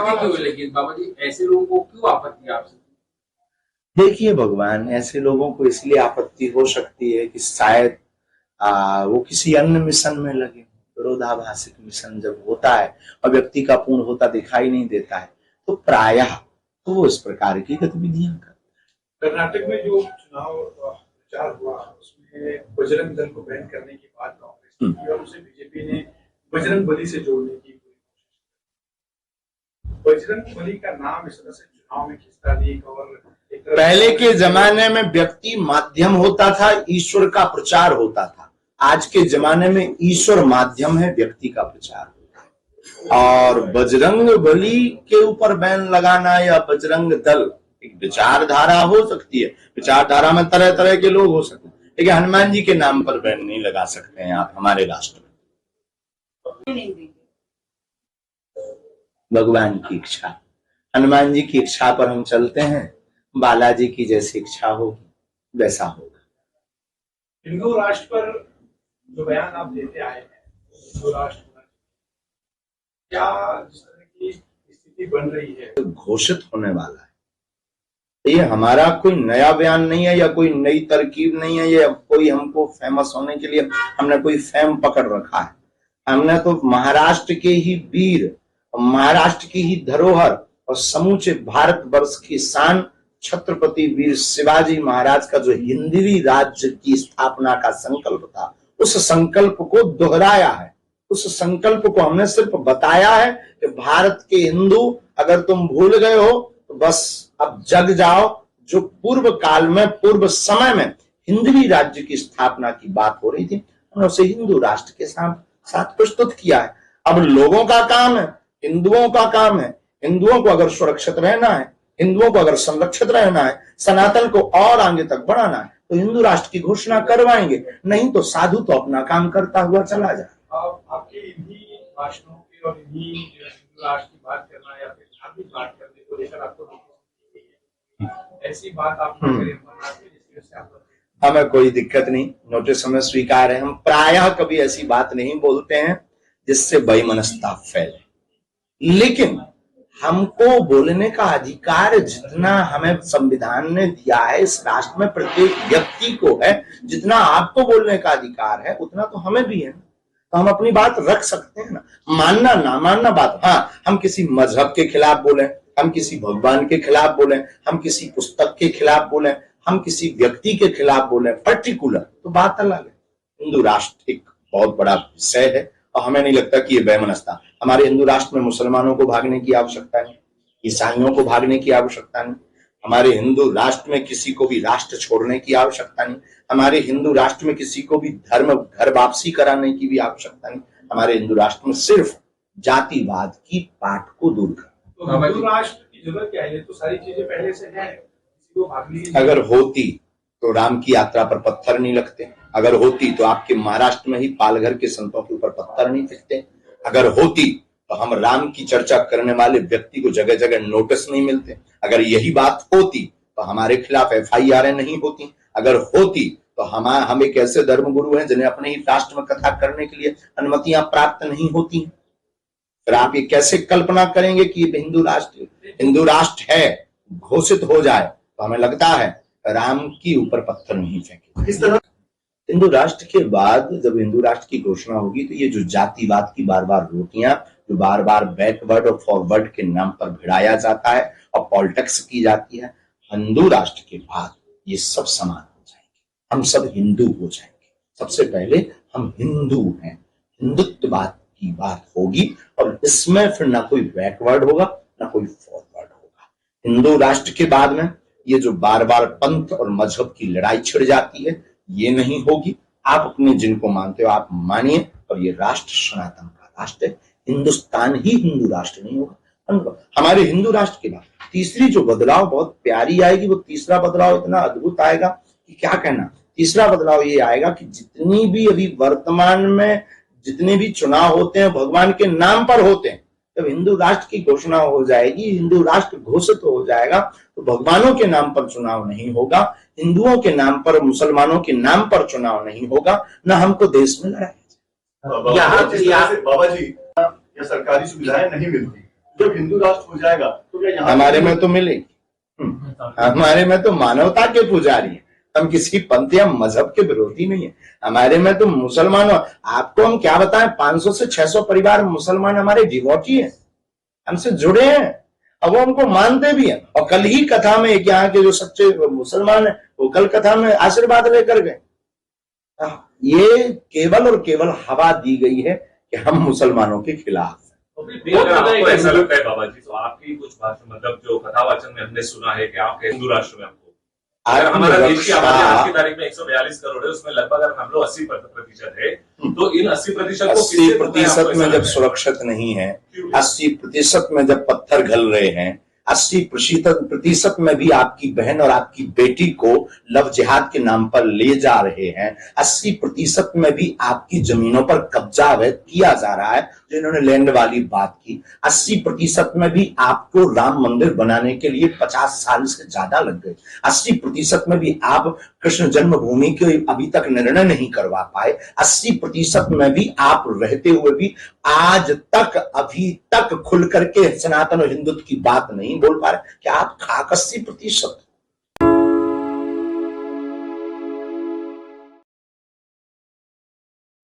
आपत्ति क्यों? लेकिन बाबा जी ऐसे लोगों को क्यों आपत्ति आपसे? देखिए भगवान, ऐसे लोगों को इसलिए आपत्ति हो सकती है कि शायद वो किसी अन्य मिशन में लगे। विरोधाभासिक मिशन जब होता है और व्यक्ति का पूर्ण होता दिखाई नहीं देता है तो प्रायः तो वो इस प्रकार की गतिविधियां करते हैं। कर्नाटक में जो चुनाव प्रचार हुआ उसमें बजरंग दल को बैन करने की बात कांग्रेस ने की और उसे बीजेपी ने बजरंग बली से जोड़ने की पूरी कोशिश की। बजरंग बली का नाम इस तरह से चुनाव में खिंचता नहीं। और पहले के जमाने में व्यक्ति माध्यम होता था, ईश्वर का प्रचार होता था। आज के जमाने में ईश्वर माध्यम है, व्यक्ति का प्रचार। और बजरंग बली के ऊपर बैन लगाना या बजरंग दल एक विचारधारा हो सकती है। विचारधारा में तरह तरह के लोग हो सकते हैं, लेकिन हनुमान जी के नाम पर बैन नहीं लगा सकते हैं आप हमारे राष्ट्र में। भगवान की इच्छा, हनुमान जी की इच्छा पर हम चलते हैं। बालाजी की जैसी इच्छा होगी वैसा होगा। हिंदू राष्ट्र पर जो बयान आप देते आए हैं, हिंदू राष्ट्र क्या जिस तरह की स्थिति बन रही है घोषित होने वाला है। ये हमारा कोई नया बयान नहीं है या कोई नई तरकीब नहीं है, या कोई हमको फेमस होने के लिए हमने कोई फेम पकड़ रखा है। हमने तो महाराष्ट्र के ही वीर, महाराष्ट्र की ही धरोहर और समूचे भारतवर्ष की शान छत्रपति वीर शिवाजी महाराज का जो हिंदवी राज्य की स्थापना का संकल्प था, उस संकल्प को दोहराया है। उस संकल्प को हमने सिर्फ बताया है कि भारत के हिंदू अगर तुम भूल गए हो तो बस अब जग जाओ। जो पूर्व काल में, पूर्व समय में हिंदवी राज्य की स्थापना की बात हो रही थी, हमने उसे हिंदू राष्ट्र के साथ प्रस्तुत किया है। अब लोगों का काम है, हिंदुओं का काम है, हिंदुओं को अगर सुरक्षित रहना है, हिंदुओं को अगर संरक्षित रहना है, सनातन को और आगे तक बढ़ाना है तो हिंदू राष्ट्र की घोषणा करवाएंगे, नहीं तो साधु तो अपना काम करता हुआ चला जाए। आपके इन्हीं भाषणों की और इन्हीं हिंदू राष्ट्र की बात करना या फिर धार्मिक बात करने को लेकर आपको ऐसी बात आप हमें कोई दिक्कत नहीं, नोटिस हमें स्वीकार है। हम प्रायः कभी ऐसी बात नहीं बोलते हैं जिससे वैमनस्यता फैले, लेकिन हमको बोलने का अधिकार जितना हमें संविधान ने दिया है, इस राष्ट्र में प्रत्येक व्यक्ति को है, जितना आपको बोलने का अधिकार है उतना तो हमें भी है ना। तो हम अपनी बात रख सकते हैं ना, मानना ना मानना बात। हाँ, हम किसी मजहब के खिलाफ बोले, हम किसी भगवान के खिलाफ बोले, हम किसी पुस्तक के खिलाफ बोले, हम किसी व्यक्ति के खिलाफ बोले पर्टिकुलर, तो बात अलग है। हिंदू राष्ट्र एक बहुत बड़ा विषय है और हमें नहीं लगता कि ये वैमनस्यता। हमारे हिंदू राष्ट्र में मुसलमानों को भागने की आवश्यकता नहीं, ईसाइयों को भागने की आवश्यकता नहीं, हमारे हिंदू राष्ट्र में किसी को भी राष्ट्र छोड़ने की आवश्यकता नहीं, हमारे हिंदू राष्ट्र में किसी को भी धर्म घर वापसी कराने की भी आवश्यकता नहीं। हमारे हिंदू राष्ट्र में सिर्फ जातिवाद की पाठ को दूर करना। तो हिंदू राष्ट्र की जरूरत क्या है? तो सारी चीजें पहले से हैं, किसी को भागने की अगर होती तो राम की यात्रा पर पत्थर नहीं लगते। अगर होती तो आपके महाराष्ट्र में ही पालघर के संतों के ऊपर पत्थर नहीं फेंकते। अगर होती तो हम राम की चर्चा करने वाले व्यक्ति को जगह जगह नोटिस नहीं मिलते। अगर यही बात होती तो हमारे खिलाफ FIR नहीं होती। अगर होती तो हम एक ऐसे धर्मगुरु हैं जिन्हें अपने ही राष्ट्र में कथा करने के लिए अनुमतियां प्राप्त नहीं होती। फिर आप ये कैसे कल्पना करेंगे कि हिंदू राष्ट्र है घोषित हो जाए तो हमें लगता है राम के ऊपर पत्थर नहीं फेंके। इस तरह हिंदू राष्ट्र के बाद जब हिंदू राष्ट्र की घोषणा होगी तो ये जो जातिवाद की बार बार रोटियां, जो बार बार बैकवर्ड और फॉरवर्ड के नाम पर भिड़ाया जाता है और पॉलिटिक्स की जाती है, हिंदू राष्ट्र के बाद ये सब समान हो जाएंगे। हम सब हिंदू हो जाएंगे। सबसे पहले हम हिंदू हैं, हिंदुत्ववाद की बात होगी और इसमें फिर ना कोई बैकवर्ड होगा ना कोई फॉरवर्ड होगा। हिंदू राष्ट्र के बाद में ये जो बार बार पंथ और मजहब की लड़ाई छिड़ जाती है ये नहीं होगी। आप अपने जिनको मानते हो आप मानिए, और ये राष्ट्र सनातन का राष्ट्र है। हिंदुस्तान ही हिंदू राष्ट्र नहीं होगा। हमारे हिंदू राष्ट्र के बाद तीसरी जो बदलाव बहुत प्यारी आएगी, वो तीसरा बदलाव इतना अद्भुत आएगा कि क्या कहना। तीसरा बदलाव ये आएगा कि जितनी भी अभी वर्तमान में जितने भी चुनाव होते हैं भगवान के नाम पर होते हैं, जब हिंदू राष्ट्र की घोषणा हो जाएगी, हिंदू राष्ट्र घोषित हो जाएगा तो भगवानों के नाम पर चुनाव नहीं होगा, हिंदुओं के नाम पर, मुसलमानों के नाम पर चुनाव नहीं होगा, न हमको देश में लड़ाई। बाबा जी, या सरकारी सुविधाएं नहीं मिलती, जब हिंदू राष्ट्र हो जाएगा तो क्या यहाँ हमारे में तो मिलेगी। हमारे में तो मानवता के पुजारी हैं, हम किसी पंथ या मजहब के विरोधी नहीं है। हमारे में तो मुसलमानों, आपको हम क्या बताएं, 500 से 600 परिवार मुसलमान हमारे डिवोटी हैं, हमसे जुड़े हैं, अब वो हमको मानते भी हैं। और कल ही कथा में एक यहाँ के जो सच्चे मुसलमान है वो कल कथा में आशीर्वाद लेकर गए। ये केवल और केवल हवा दी गई है कि हम मुसलमानों के खिलाफ हैं। अगर आपको ऐसा लगता है बाबा जी, तो आपकी कुछ भाषा मतलब जो कथावाचन में हमने सुना है कि आपके हिंदू राष्ट्र में आपको, अगर हमारा देश की आबादी आज की तारीख में 142 करोड़ है, उसमें लगभग अगर हम लोग 80% है, तो इन 80% को 80% में जब सुरक्षित नहीं है, 80% में जब पत्थर घल रहे हैं, 80% में भी आपकी बहन और आपकी बेटी को लव जिहाद के नाम पर ले जा रहे हैं, 80% में भी आपकी जमीनों पर कब्जा अवैध किया जा रहा है, जो इन्होंने लैंड वाली बात की, 80% में भी आपको राम मंदिर बनाने के लिए 50 साल से ज्यादा लग गए, 80% में भी आप कृष्ण जन्मभूमि के अभी तक निर्णय नहीं करवा पाए, 80% में भी आप रहते हुए भी आज तक अभी तक खुल करके सनातन और हिंदुत्व की बात नहीं बोल पा रहे। क्या आप खाक 80%?